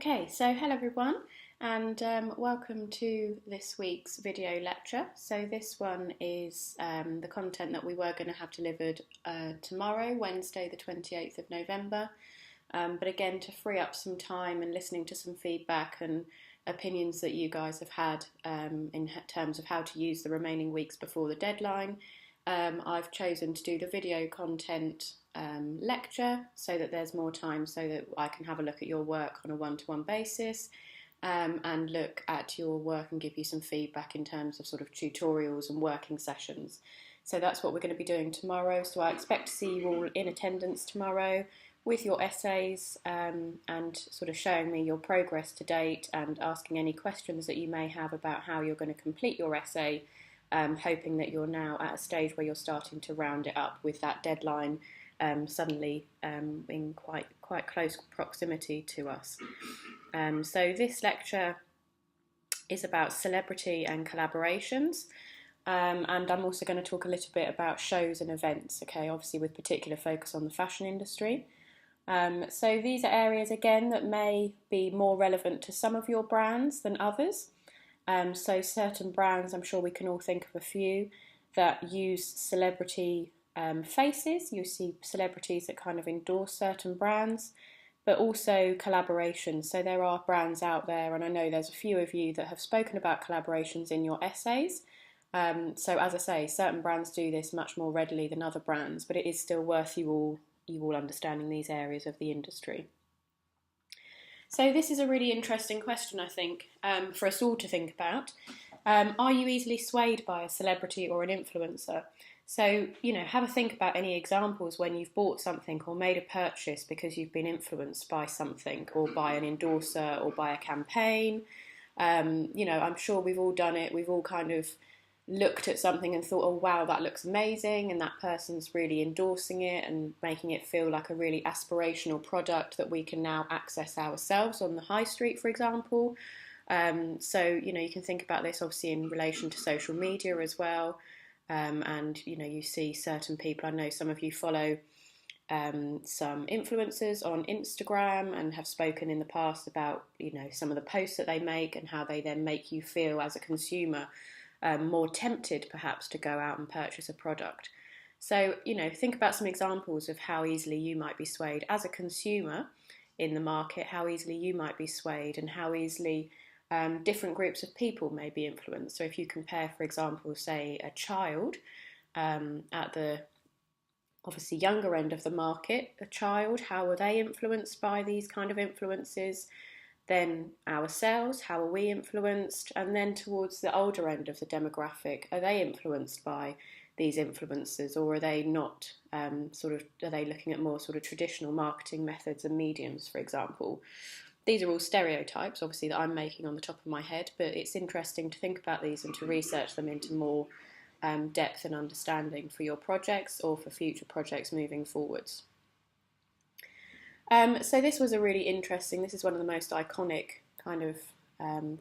Okay, so hello everyone, and welcome to this week's video lecture. So this one is the content that we were going to have delivered tomorrow, Wednesday the 28th of November. But again, to free up some time and listening to some feedback and opinions that you guys have had in terms of how to use the remaining weeks before the deadline, I've chosen to do the video content lecture so that there's more time so that I can have a look at your work on a one-to-one basis and look at your work and give you some feedback in terms of sort of tutorials and working sessions. So that's what we're going to be doing tomorrow. So I expect to see you all in attendance tomorrow with your essays and sort of showing me your progress to date and asking any questions that you may have about how you're going to complete your essay, hoping that you're now at a stage where you're starting to round it up with that deadline suddenly in quite close proximity to us. So this lecture is about celebrity and collaborations, and I'm also going to talk a little bit about shows and events, okay, obviously with particular focus on the fashion industry. So these are areas again that may be more relevant to some of your brands than others. So certain brands, I'm sure we can all think of a few that use celebrity faces. You see celebrities that kind of endorse certain brands, but also collaborations. So there are brands out there, and I know there's a few of you that have spoken about collaborations in your essays. So as I say, certain brands do this much more readily than other brands, but it is still worth you all understanding these areas of the industry. So this is a really interesting question, I think, for us all to think about. Are you easily swayed by a celebrity or an influencer? So, have a think about any examples when you've bought something or made a purchase because you've been influenced by something or by an endorser or by a campaign. I'm sure we've all done it. We've all kind of looked at something and thought, oh, wow, that looks amazing. And that person's really endorsing it and making it feel like a really aspirational product that we can now access ourselves on the high street, for example. So, you can think about this obviously in relation to social media as well. And you see certain people, I know some of you follow some influencers on Instagram and have spoken in the past about some of the posts that they make and how they then make you feel as a consumer more tempted perhaps to go out and purchase a product. So think about some examples of how easily you might be swayed as a consumer in the market, how easily you might be swayed and how easily different groups of people may be influenced. So if you compare, for example, say a child at the obviously younger end of the market, a child, how are they influenced by these kind of influences? Then ourselves, how are we influenced? And then towards the older end of the demographic, are they influenced by these influencers, or are they not? Are they looking at more sort of traditional marketing methods and mediums, for example? These are all stereotypes, obviously, that I'm making on the top of my head, but it's interesting to think about these and to research them into more depth and understanding for your projects or for future projects moving forwards. So this was a really interesting, this is one of the most iconic kind of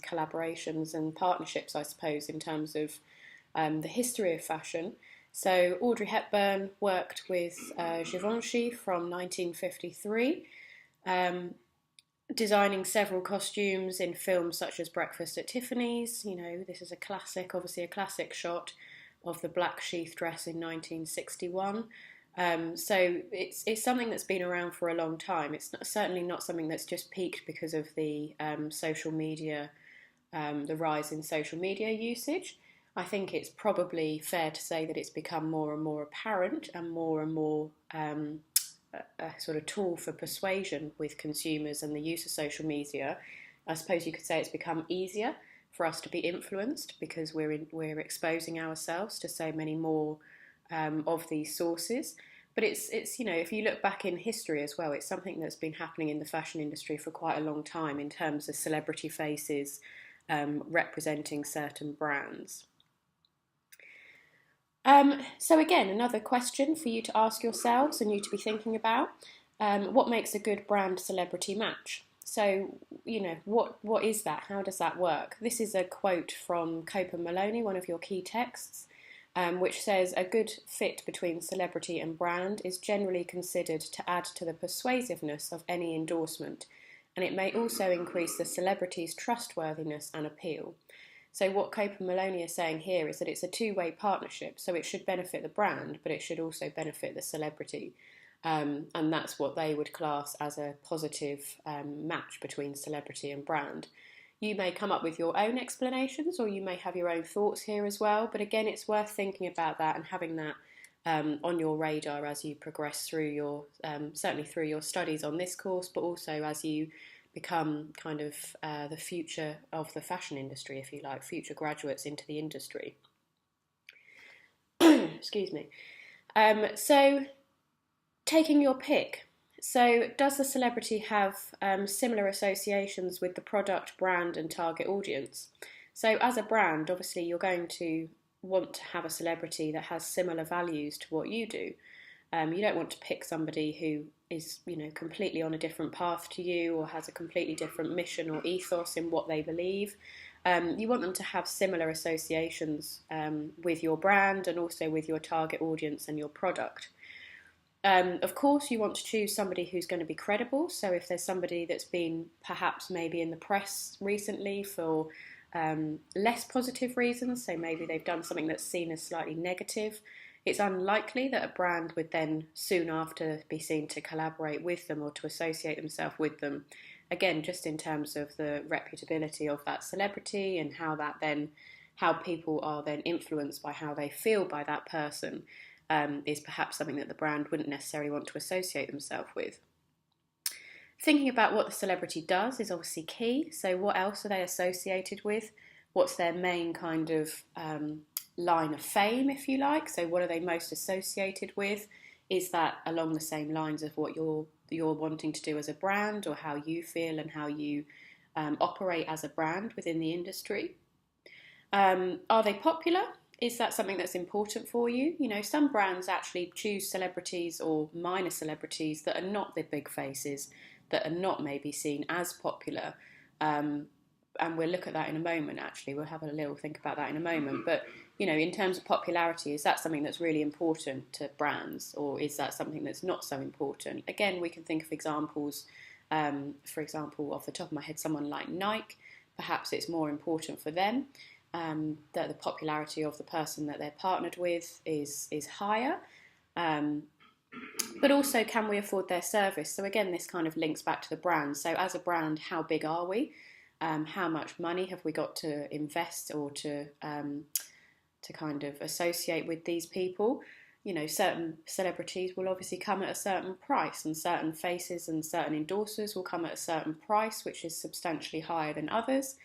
collaborations and partnerships, I suppose, in terms of the history of fashion. So Audrey Hepburn worked with Givenchy from 1953, designing several costumes in films such as Breakfast at Tiffany's. This is a classic, obviously a classic shot of the black sheath dress in 1961. So it's something that's been around for a long time. It's certainly not something that's just peaked because of the social media, the rise in social media usage. I think it's probably fair to say that it's become more and more apparent and more a sort of tool for persuasion with consumers and the use of social media. I suppose you could say it's become easier for us to be influenced because we're exposing ourselves to so many more of these sources. But it's if you look back in history as well, it's something that's been happening in the fashion industry for quite a long time in terms of celebrity faces representing certain brands. So again, another question for you to ask yourselves and you to be thinking about, what makes a good brand celebrity match? So, what is that? How does that work? This is a quote from Cope and Maloney, one of your key texts, which says, a good fit between celebrity and brand is generally considered to add to the persuasiveness of any endorsement and it may also increase the celebrity's trustworthiness and appeal. So what Cope and Maloney are saying here is that it's a two-way partnership, so it should benefit the brand, but it should also benefit the celebrity. And that's what they would class as a positive match between celebrity and brand. You may come up with your own explanations, or you may have your own thoughts here as well, but again, it's worth thinking about that and having that on your radar as you progress through your, certainly through your studies on this course, but also as you become kind of the future of the fashion industry, if you like, future graduates into the industry. Excuse me. So, taking your pick. So, does the celebrity have similar associations with the product, brand, and target audience? So, as a brand, obviously, you're going to want to have a celebrity that has similar values to what you do. You don't want to pick somebody who is, completely on a different path to you, or has a completely different mission or ethos in what they believe. You want them to have similar associations with your brand and also with your target audience and your product. Of course, you want to choose somebody who's going to be credible. So if there's somebody that's been perhaps maybe in the press recently for less positive reasons, so maybe they've done something that's seen as slightly negative, it's unlikely that a brand would then soon after be seen to collaborate with them or to associate themselves with them. Again, just in terms of the reputability of that celebrity and how people are then influenced by how they feel by that person. Is perhaps something that the brand wouldn't necessarily want to associate themselves with. Thinking about what the celebrity does is obviously key. So what else are they associated with? What's their main kind of line of fame, if you like? So what are they most associated with? Is that along the same lines of what you're wanting to do as a brand, or how you feel and how you operate as a brand within the industry? Are they popular? Is that something that's important for you? Some brands actually choose celebrities or minor celebrities that are not the big faces, that are not maybe seen as popular. And we'll look at that in a moment, actually. We'll have a little think about that in a moment. But, in terms of popularity, is that something that's really important to brands, or is that something that's not so important? Again, we can think of examples. For example, off the top of my head, someone like Nike, perhaps it's more important for them. That the popularity of the person that they're partnered with is higher, but also, can we afford their service? So again, this kind of links back to the brand. So as a brand, how big are we? How much money have we got to invest or to kind of associate with these people? Certain celebrities will obviously come at a certain price, and certain faces and certain endorsers will come at a certain price, which is substantially higher than others.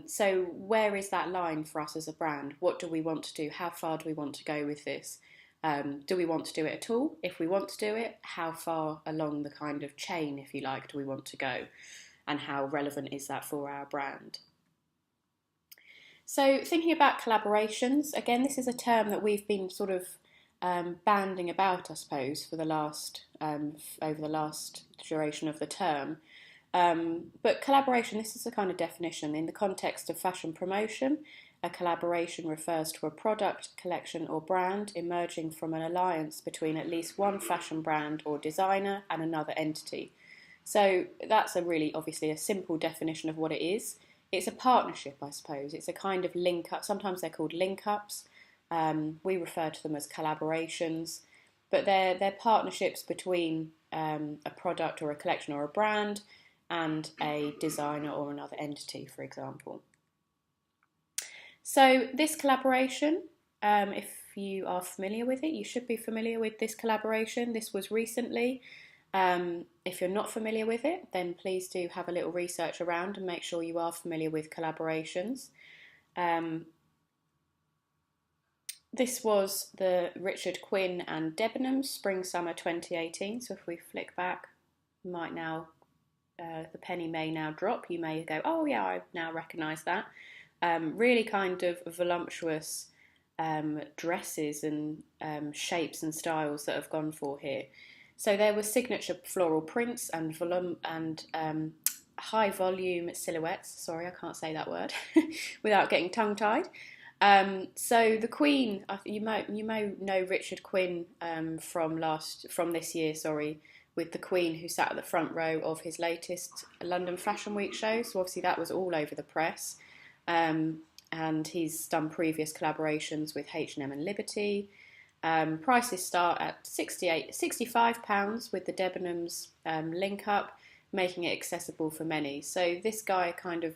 So where is that line for us as a brand? What do we want to do? How far do we want to go with this? Do we want to do it at all? If we want to do it, how far along the kind of chain, if you like, do we want to go? And how relevant is that for our brand? So thinking about collaborations, again, this is a term that we've been sort of banding about, I suppose, for the last over the last duration of the term. But collaboration, this is a kind of definition. In the context of fashion promotion, a collaboration refers to a product, collection or brand emerging from an alliance between at least one fashion brand or designer and another entity. So that's obviously a simple definition of what it is. It's a partnership, I suppose. It's a kind of link up. Sometimes they're called link ups. We refer to them as collaborations, but they're partnerships between a product or a collection or a brand and a designer or another entity, for example. So this collaboration, if you are familiar with it, you should be familiar with this collaboration. This was recently. If you're not familiar with it, then please do have a little research around and make sure you are familiar with collaborations. This was the Richard Quinn and Debenham Spring-Summer 2018. So if we flick back, might now the penny may now drop. You may go, oh yeah, I now recognise that. Really kind of voluptuous dresses and shapes and styles that have gone for here. So there were signature floral prints and high volume silhouettes. Sorry, I can't say that word without getting tongue-tied. So the Queen, you may know Richard Quinn from this year. Sorry, with the Queen, who sat at the front row of his latest London Fashion Week show. So obviously that was all over the press. And he's done previous collaborations with H&M and Liberty. Prices start at £65 with the Debenhams link up, making it accessible for many. So this guy kind of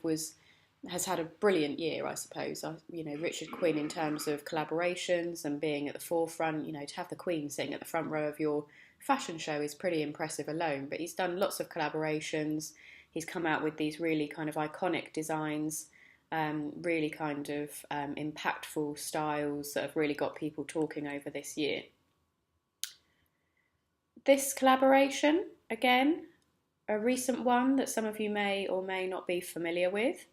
has had a brilliant year, I suppose. Richard Quinn, in terms of collaborations and being at the forefront, to have the Queen sitting at the front row of your fashion show is pretty impressive alone. But he's done lots of collaborations. He's come out with these really kind of iconic designs, really kind of impactful styles that have really got people talking over this year. This collaboration, again, a recent one that some of you may or may not be familiar with.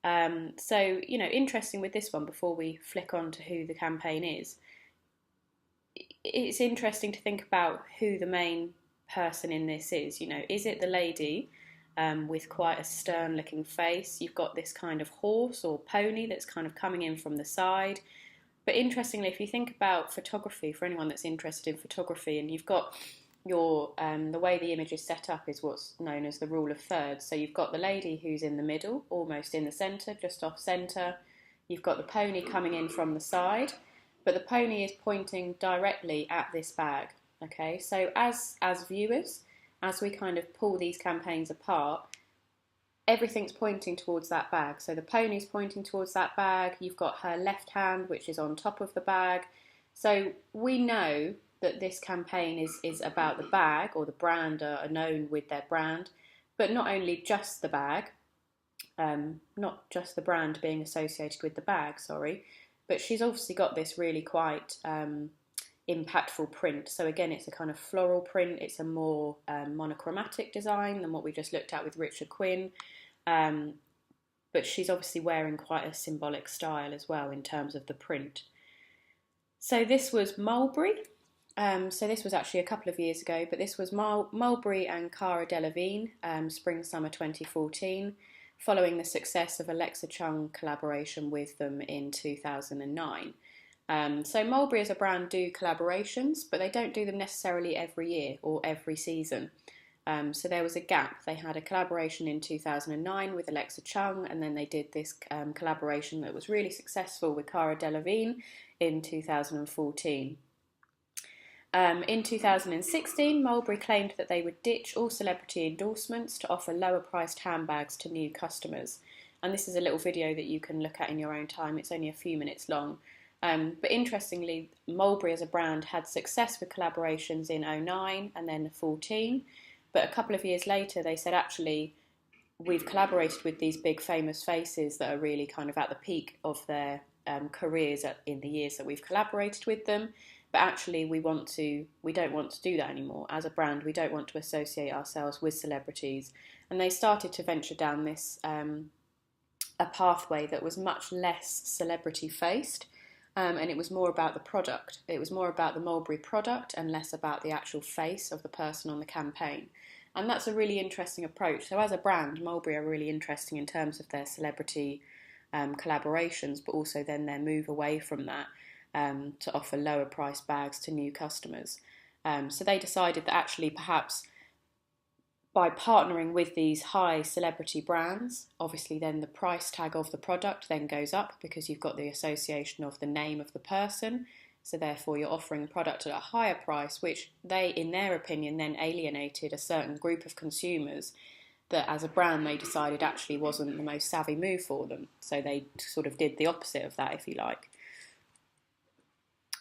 So, interesting with this one, before we flick on to who the campaign is, it's interesting to think about who the main person in this is. Is it the lady with quite a stern looking face? You've got this kind of horse or pony that's kind of coming in from the side. But interestingly, if you think about photography, for anyone that's interested in photography, and you've got the way the image is set up is what's known as the rule of thirds. So you've got the lady who's in the middle, almost in the centre, just off centre. You've got the pony coming in from the side, but the pony is pointing directly at this bag. Okay, so as viewers, as we kind of pull these campaigns apart, everything's pointing towards that bag. So the pony's pointing towards that bag. You've got her left hand, which is on top of the bag. So we know that this campaign is about the bag, or the brand are known with their brand, but not only just the bag, not just the brand being associated with the bag, but she's obviously got this really quite impactful print. So again, it's a kind of floral print. It's a more monochromatic design than what we just looked at with Richard Quinn, but she's obviously wearing quite a symbolic style as well in terms of the print. So this was Mulberry. So this was actually a couple of years ago, but this was Mulberry and Cara Delevingne, spring-summer 2014, following the success of Alexa Chung collaboration with them in 2009. So Mulberry as a brand do collaborations, but they don't do them necessarily every year or every season. So there was a gap. They had a collaboration in 2009 with Alexa Chung, and then they did this collaboration that was really successful with Cara Delevingne in 2014. In 2016, Mulberry claimed that they would ditch all celebrity endorsements to offer lower priced handbags to new customers. And this is a little video that you can look at in your own time. It's only a few minutes long. But interestingly, Mulberry as a brand had success with collaborations in 2009 and then 2014. But a couple of years later, they said, actually, we've collaborated with these big famous faces that are really kind of at the peak of their careers in the years that we've collaborated with them. But actually, we don't want to do that anymore. As a brand, we don't want to associate ourselves with celebrities. And they started to venture down this a pathway that was much less celebrity-faced, and it was more about the product. It was more about the Mulberry product and less about the actual face of the person on the campaign. And that's a really interesting approach. So as a brand, Mulberry are really interesting in terms of their celebrity collaborations, but also then their move away from that, to offer lower priced bags to new customers. So they decided that actually perhaps by partnering with these high celebrity brands, obviously then the price tag of the product then goes up because you've got the association of the name of the person. So therefore you're offering product at a higher price, which they, in their opinion, then alienated a certain group of consumers that as a brand they decided actually wasn't the most savvy move for them. So they sort of did the opposite of that, if you like.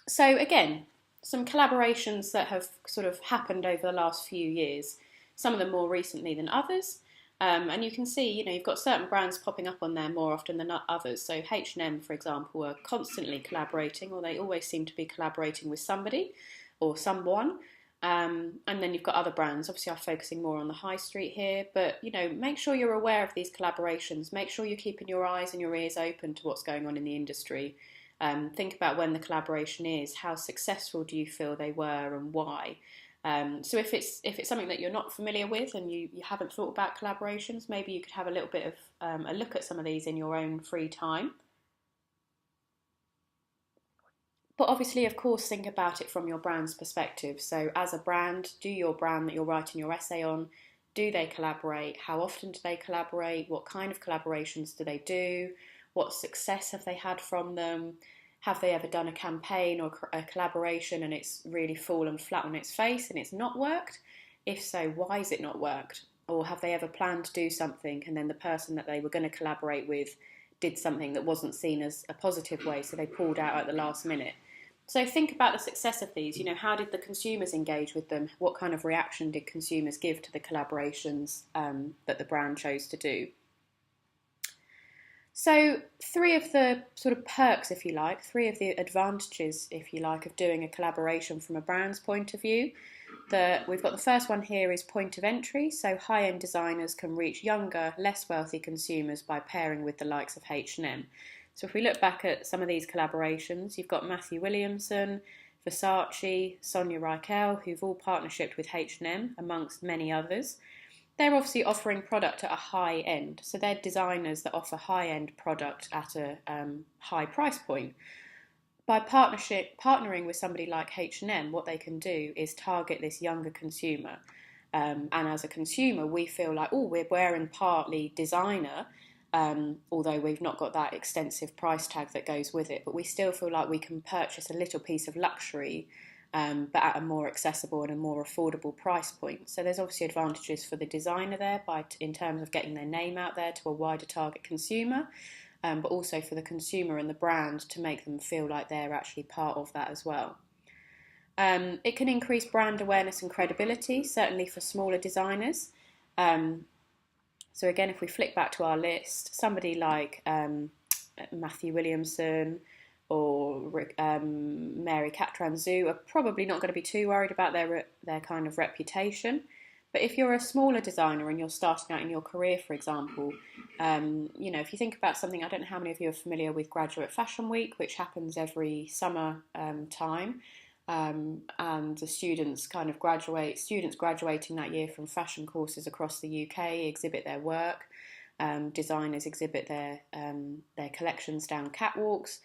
So again, some collaborations that have sort of happened over the last few years, some of them more recently than others. And you can see, you've got certain brands popping up on there more often than others. So H&M, for example, are constantly collaborating, or they always seem to be collaborating with somebody or someone. And then you've got other brands. Obviously, I'm focusing more on the high street here, but, make sure you're aware of these collaborations. Make sure you're keeping your eyes and your ears open to what's going on in the industry. Think about when the collaboration is, how successful do you feel they were and why. So if it's something that you're not familiar with and you haven't thought about collaborations, maybe you could have a little bit of a look at some of these in your own free time. But obviously, of course, think about it from your brand's perspective. So as a brand, do your brand that you're writing your essay on, do they collaborate? How often do they collaborate? What kind of collaborations do they do? What success have they had from them? Have they ever done a campaign or a collaboration and it's really fallen flat on its face and it's not worked? If so, why has it not worked? Or have they ever planned to do something and then the person that they were going to collaborate with did something that wasn't seen as a positive way, so they pulled out at the last minute? So think about the success of these. How did the consumers engage with them? What kind of reaction did consumers give to the collaborations that the brand chose to do? So 3 of the sort of perks, if you like, 3 of the advantages, if you like, of doing a collaboration from a brand's point of view. We've got the first one here is point of entry. So high-end designers can reach younger, less wealthy consumers by pairing with the likes of H&M. So if we look back at some of these collaborations, you've got Matthew Williamson, Versace, Sonia Rykiel, who've all partnershiped with H&M, amongst many others. They're obviously offering product at a high end. So they're designers that offer high-end product at a high price point. By partnering with somebody like H&M, what they can do is target this younger consumer. And as a consumer, we feel like, oh, we're wearing partly designer, although we've not got that extensive price tag that goes with it, but we still feel like we can purchase a little piece of luxury, but at a more accessible and a more affordable price point. So there's obviously advantages for the designer there in terms of getting their name out there to a wider target consumer, but also for the consumer and the brand to make them feel like they're actually part of that as well. It can increase brand awareness and credibility, certainly for smaller designers. So again, if we flick back to our list, somebody like Matthew Williamson or Mary Katranzu are probably not going to be too worried about their kind of reputation. But if you're a smaller designer and you're starting out in your career, for example, if you think about something, I don't know how many of you are familiar with Graduate Fashion Week, which happens every summer time. And the students graduating that year from fashion courses across the UK exhibit their work. Designers exhibit their collections down catwalks.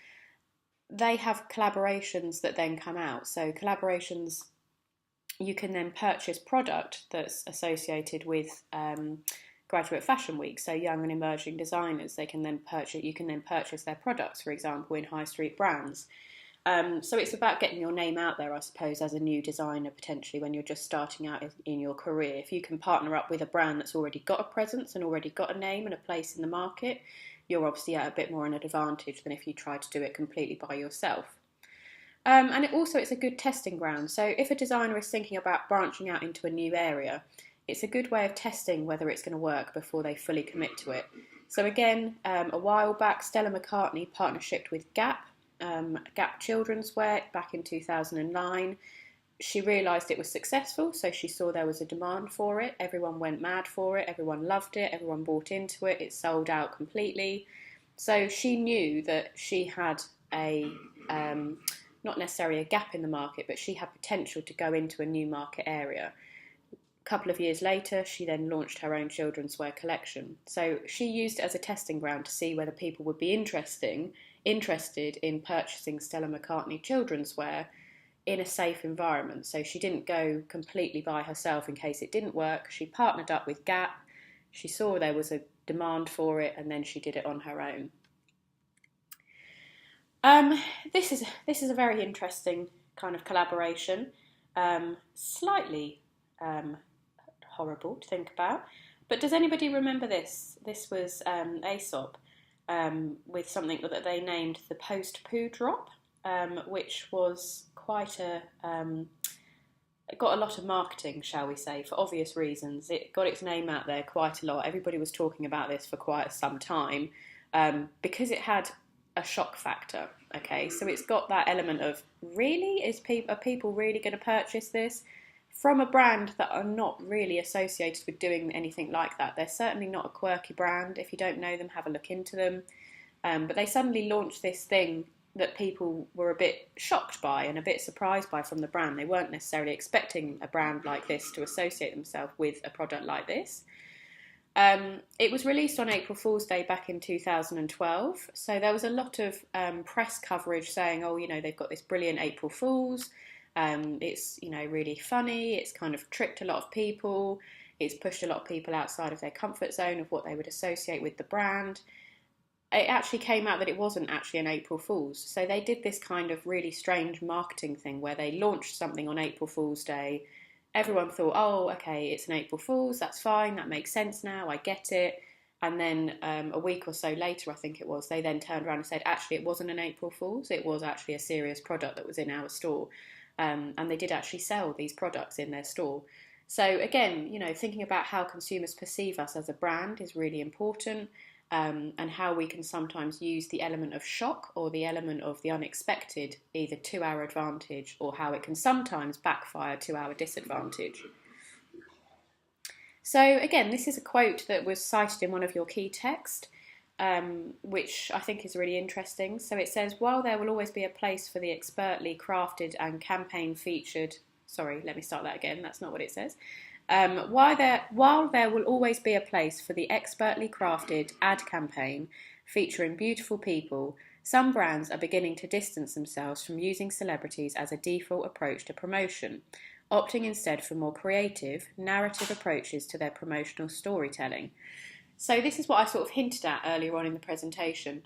They have collaborations that then come out. So collaborations, you can then purchase product that's associated with Graduate Fashion Week. So young and emerging designers, you can then purchase their products, for example, in high street brands. So it's about getting your name out there, I suppose, as a new designer, potentially when you're just starting out in your career. If you can partner up with a brand that's already got a presence and already got a name and a place in the market, you're obviously at a bit more an advantage than if you try to do it completely by yourself. And it's a good testing ground. So if a designer is thinking about branching out into a new area, it's a good way of testing whether it's going to work before they fully commit to it. So again, a while back, Stella McCartney partnershiped with Gap children's wear back in 2009. She realised it was successful, so she saw there was a demand for it. Everyone went mad for it, everyone loved it, everyone bought into it, it sold out completely. So she knew that she had not necessarily a gap in the market, but she had potential to go into a new market area. A couple of years later, she then launched her own children's wear collection. So she used it as a testing ground to see whether people would be interested in purchasing Stella McCartney children's wear in a safe environment. So she didn't go completely by herself in case it didn't work. She partnered up with Gap. She saw there was a demand for it, and then she did it on her own. This is a very interesting kind of collaboration. Slightly horrible to think about. But does anybody remember this? This was Aesop. With something that they named the post-poo drop, which was quite it got a lot of marketing, shall we say, for obvious reasons. It got its name out there quite a lot. Everybody was talking about this for quite some time because it had a shock factor. Okay, so it's got that element of, really, are people really going to purchase this? From a brand that are not really associated with doing anything like that. They're certainly not a quirky brand. If you don't know them, have a look into them. But they suddenly launched this thing that people were a bit shocked by and a bit surprised by from the brand. They weren't necessarily expecting a brand like this to associate themselves with a product like this. It was released on April Fool's Day back in 2012, so there was a lot of press coverage saying, oh, you know, they've got this brilliant April Fool's, it's, you know, really funny, it's kind of tricked a lot of people, it's pushed a lot of people outside of their comfort zone of what they would associate with the brand. It actually came out that it wasn't actually an April Fool's, so they did this kind of really strange marketing thing where they launched something on April Fool's Day. Everyone thought, oh, okay, it's an April Fool's, that's fine, that makes sense now, I get it. And then a week or so later, I think it was, they then turned around and said, actually, it wasn't an April Fool's, it was actually a serious product that was in our store. And they did actually sell these products in their store. So again, you know, thinking about how consumers perceive us as a brand is really important. And how we can sometimes use the element of shock or the element of the unexpected either to our advantage, or how it can sometimes backfire to our disadvantage. So again, this is a quote that was cited in one of your key texts, which I think is really interesting. So it says, while there will always be a place for the expertly crafted and campaign featured, sorry, let me start that again, that's not what it says. While there will always be a place for the expertly crafted ad campaign featuring beautiful people, some brands are beginning to distance themselves from using celebrities as a default approach to promotion, opting instead for more creative, narrative approaches to their promotional storytelling. So this is what I sort of hinted at earlier on in the presentation,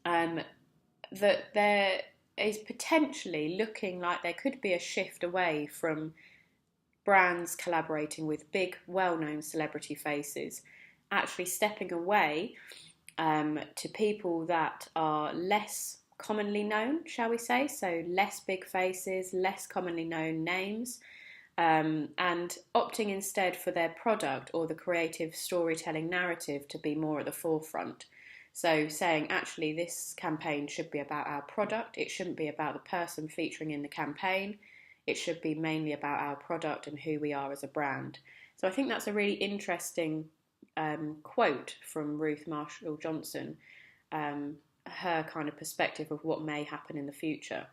that there is potentially looking like there could be a shift away from brands collaborating with big, well-known celebrity faces, actually stepping away to people that are less commonly known, shall we say, so less big faces, less commonly known names, and opting instead for their product or the creative storytelling narrative to be more at the forefront. So saying, actually, this campaign should be about our product, it shouldn't be about the person featuring in the campaign. It should be mainly about our product and who we are as a brand. So I think that's a really interesting quote from Ruth Marshall Johnson, her kind of perspective of what may happen in the future.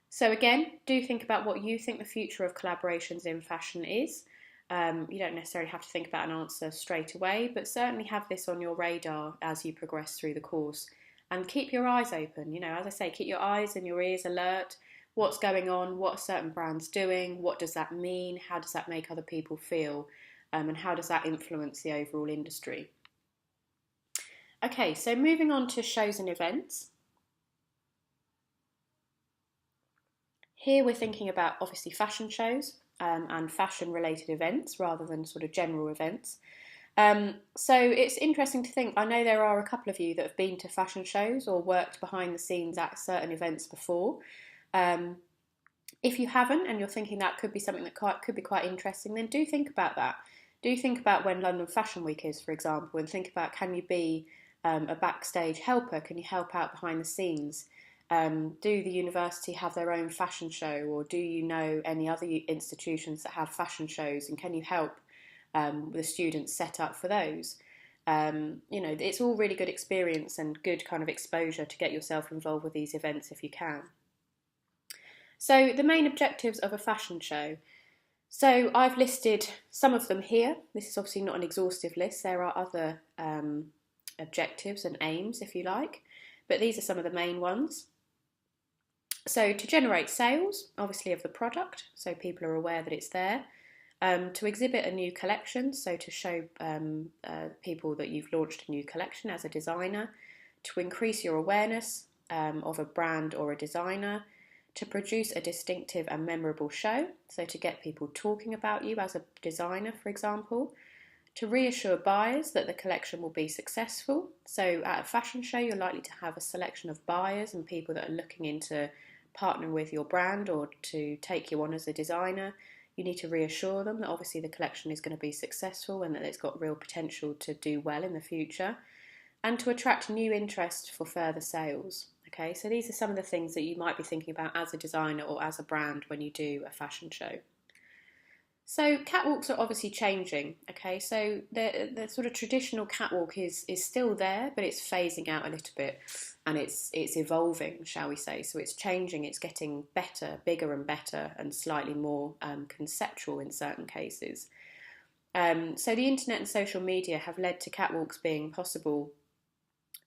So again, do think about what you think the future of collaborations in fashion is. You don't necessarily have to think about an answer straight away, but certainly have this on your radar as you progress through the course. And keep your eyes open. You know, as I say, keep your eyes and your ears alert. What's going on, what are certain brands doing, what does that mean, how does that make other people feel, and how does that influence the overall industry. Okay, so moving on to shows and events. Here we're thinking about obviously fashion shows and fashion related events rather than sort of general events. So it's interesting to think, I know there are a couple of you that have been to fashion shows or worked behind the scenes at certain events before. If you haven't and you're thinking that could be something that could be quite interesting, then do think about that. Do think about when London Fashion Week is, for example, and think about, can you be a backstage helper? Can you help out behind the scenes? Do the university have their own fashion show, or do you know any other institutions that have fashion shows, and can you help the students set up for those? You know, it's all really good experience and good kind of exposure to get yourself involved with these events if you can. So the main objectives of a fashion show. So I've listed some of them here. This is obviously not an exhaustive list. There are other objectives and aims, if you like, but these are some of the main ones. So to generate sales, obviously, of the product, so people are aware that it's there. To exhibit a new collection, so to show people that you've launched a new collection as a designer. To increase your awareness of a brand or a designer. To produce a distinctive and memorable show, so to get people talking about you as a designer, for example. To reassure buyers that the collection will be successful. So at a fashion show, you're likely to have a selection of buyers and people that are looking into partnering with your brand or to take you on as a designer. You need to reassure them that obviously the collection is going to be successful and that it's got real potential to do well in the future. And to attract new interest for further sales. Okay, so these are some of the things that you might be thinking about as a designer or as a brand when you do a fashion show. So catwalks are obviously changing. Okay, so the sort of traditional catwalk is still there, but it's phasing out a little bit, and it's evolving, shall we say. So it's changing, it's getting better, bigger and better, and slightly more conceptual in certain cases. So the internet and social media have led to catwalks being possible,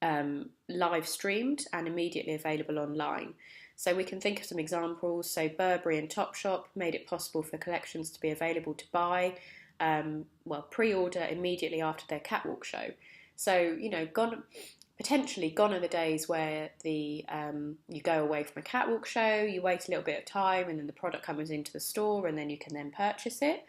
live streamed and immediately available online. So we can think of some examples. So Burberry and Topshop made it possible for collections to be available to buy, pre-order immediately after their catwalk show. So, potentially gone are the days where you go away from a catwalk show, you wait a little bit of time, and then the product comes into the store, and then you can then purchase it.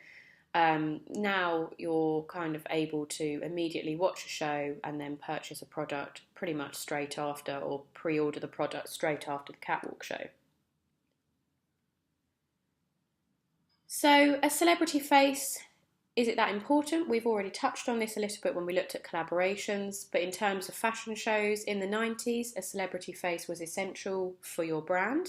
Now you're kind of able to immediately watch a show and then purchase a product pretty much straight after, or pre-order the product straight after the catwalk show. So a celebrity face, is it that important? We've already touched on this a little bit when we looked at collaborations, but in terms of fashion shows in the 90s, a celebrity face was essential for your brand.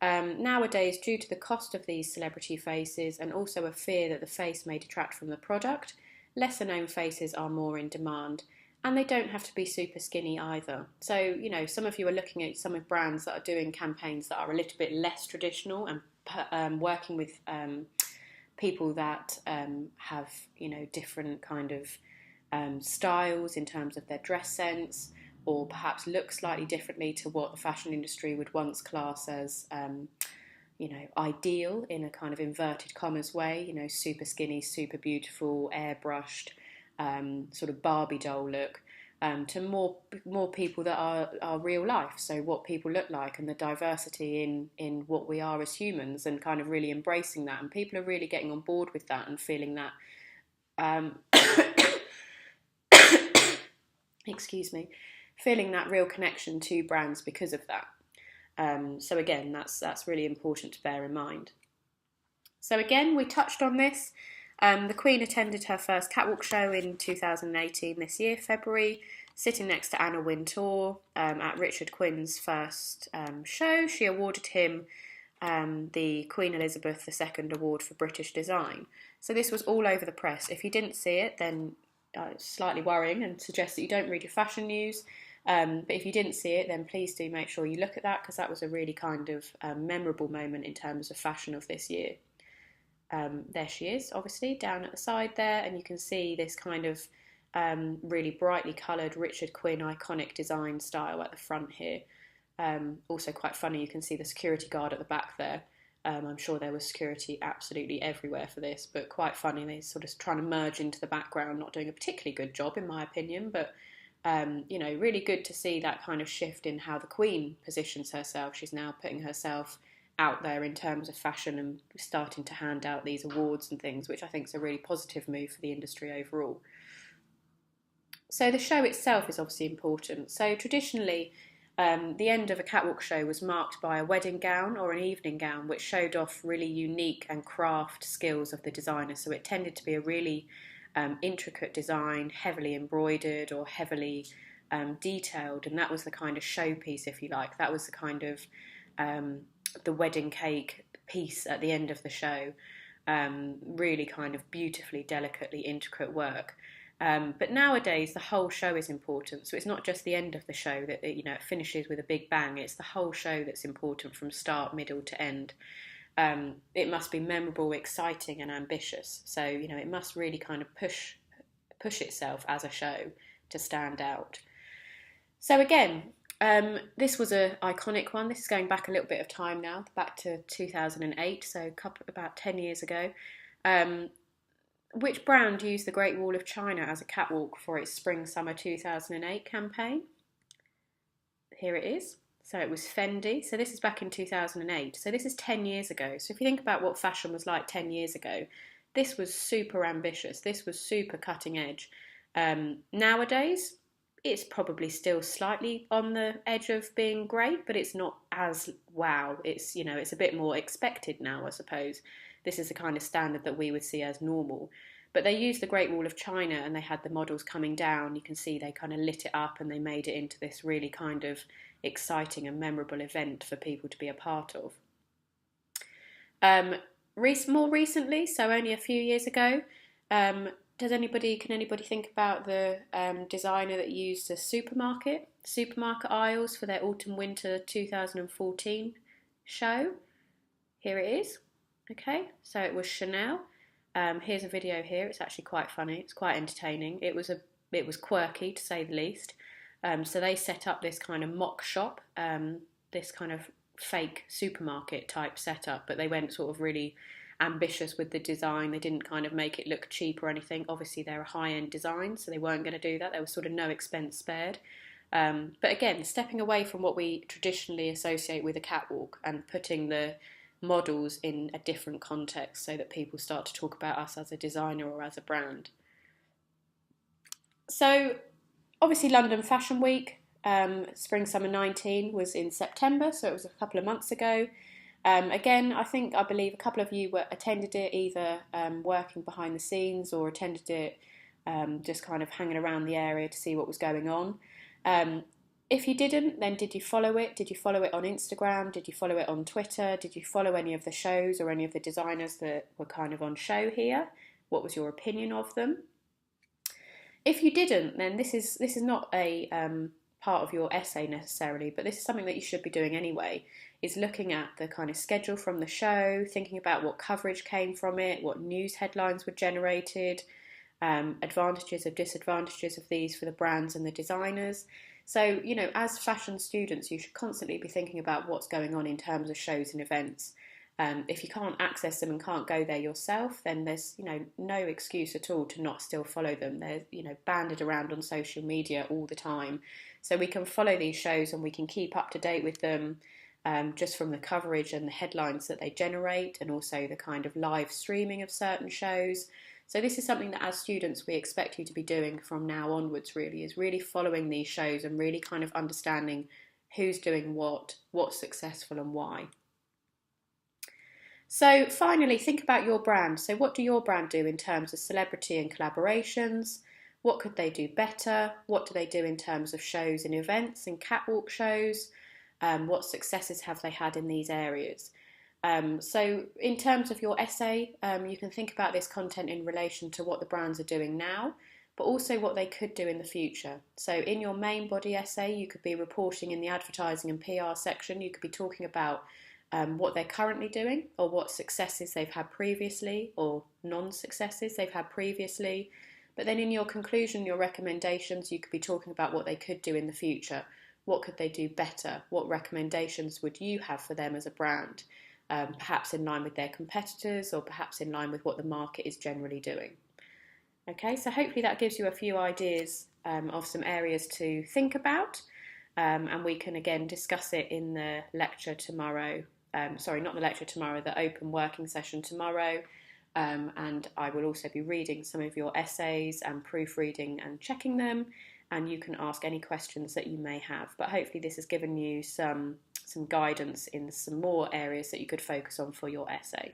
Nowadays, due to the cost of these celebrity faces and also a fear that the face may detract from the product, lesser known faces are more in demand, and they don't have to be super skinny either. So, some of you are looking at some of brands that are doing campaigns that are a little bit less traditional and working with people that have, different kind of styles in terms of their dress sense, or perhaps look slightly differently to what the fashion industry would once class as, ideal in a kind of inverted commas way, super skinny, super beautiful, airbrushed, sort of Barbie doll look, to more people that are real life, so what people look like and the diversity in what we are as humans, and kind of really embracing that. And people are really getting on board with that and feeling that, excuse me, feeling that real connection to brands because of that. So again, that's really important to bear in mind. So again, we touched on this. The Queen attended her first catwalk show in 2018 this year, February, sitting next to Anna Wintour at Richard Quinn's first show. She awarded him the Queen Elizabeth II Award for British Design. So this was all over the press. If you didn't see it, then it's slightly worrying and suggests that you don't read your fashion news. But if you didn't see it, then please do make sure you look at that, because that was a really kind of memorable moment in terms of fashion of this year. There she is, obviously, down at the side there, and you can see this kind of really brightly coloured Richard Quinn iconic design style at the front here. Also quite funny, you can see the security guard at the back there. I'm sure there was security absolutely everywhere for this, but quite funny, they're sort of trying to merge into the background, not doing a particularly good job in my opinion, but really good to see that kind of shift in how the Queen positions herself. She's now putting herself out there in terms of fashion and starting to hand out these awards and things, which I think is a really positive move for the industry overall. So the show itself is obviously important. So traditionally, the end of a catwalk show was marked by a wedding gown or an evening gown, which showed off really unique and craft skills of the designer. So it tended to be a really intricate design, heavily embroidered or heavily detailed, and that was the kind of showpiece, if you like. That was the kind of the wedding cake piece at the end of the show. Really kind of beautifully, delicately intricate work. But nowadays, the whole show is important. So it's not just the end of the show that it finishes with a big bang. It's the whole show that's important from start, middle to end. It must be memorable, exciting, and ambitious. So it must really kind of push itself as a show to stand out. So again, this was an iconic one. This is going back a little bit of time now, back to 2008, so about 10 years ago. Which brand used the Great Wall of China as a catwalk for its Spring-Summer 2008 campaign? Here it is. So it was Fendi. So this is back in 2008. So this is 10 years ago. So if you think about what fashion was like 10 years ago, this was super ambitious. This was super cutting edge. Nowadays, it's probably still slightly on the edge of being great, but it's not as wow. It's, it's a bit more expected now, I suppose. This is the kind of standard that we would see as normal. But they used the Great Wall of China and they had the models coming down. You can see they kind of lit it up and they made it into this really kind of exciting and memorable event for people to be a part of. More recently, so only a few years ago, can anybody think about the designer that used the supermarket aisles for their Autumn-Winter 2014 show? Here it is. Okay, so it was Chanel. Here's a video here. It's actually quite funny. It's quite entertaining. It was quirky to say the least. So they set up this kind of mock shop, this kind of fake supermarket type setup, but they went sort of really ambitious with the design. They didn't kind of make it look cheap or anything. Obviously they're a high-end design, so they weren't going to do that. There was sort of no expense spared. But again, stepping away from what we traditionally associate with a catwalk and putting the models in a different context so that people start to talk about us as a designer or as a brand. So obviously London Fashion Week, Spring Summer 19 was in September, so it was a couple of months ago. Again, I believe a couple of you attended it, either working behind the scenes or attended it just kind of hanging around the area to see what was going on. If you didn't, then did you follow it? Did you follow it on Instagram? Did you follow it on Twitter? Did you follow any of the shows or any of the designers that were kind of on show here? What was your opinion of them? If you didn't, then this is not a part of your essay necessarily, but this is something that you should be doing anyway, is looking at the kind of schedule from the show, thinking about what coverage came from it, what news headlines were generated, advantages and disadvantages of these for the brands and the designers. So, you know, as fashion students, you should constantly be thinking about what's going on in terms of shows and events. If you can't access them and can't go there yourself, then there's, you know, no excuse at all to not still follow them. They're, you know, banded around on social media all the time. So we can follow these shows and we can keep up to date with them just from the coverage and the headlines that they generate, and also the kind of live streaming of certain shows. So this is something that as students we expect you to be doing from now onwards, really, is really following these shows and really kind of understanding who's doing what, what's successful and why. So finally, think about your brand. So what do your brand do in terms of celebrity and collaborations? What could they do better? What do they do in terms of shows and events and catwalk shows? What successes have they had in these areas? So in terms of your essay, you can think about this content in relation to what the brands are doing now, but also what they could do in the future. So in your main body essay, you could be reporting in the advertising and PR section. You could be talking about what they're currently doing, or what successes they've had previously, or non-successes they've had previously. But then in your conclusion, your recommendations, you could be talking about what they could do in the future. What could they do better? What recommendations would you have for them as a brand? Perhaps in line with their competitors, or perhaps in line with what the market is generally doing. Okay, so hopefully that gives you a few ideas of some areas to think about, and we can again discuss it in the lecture tomorrow. Sorry, not the lecture tomorrow, the open working session tomorrow. And I will also be reading some of your essays and proofreading and checking them, and you can ask any questions that you may have. But hopefully this has given you some guidance in some more areas that you could focus on for your essay.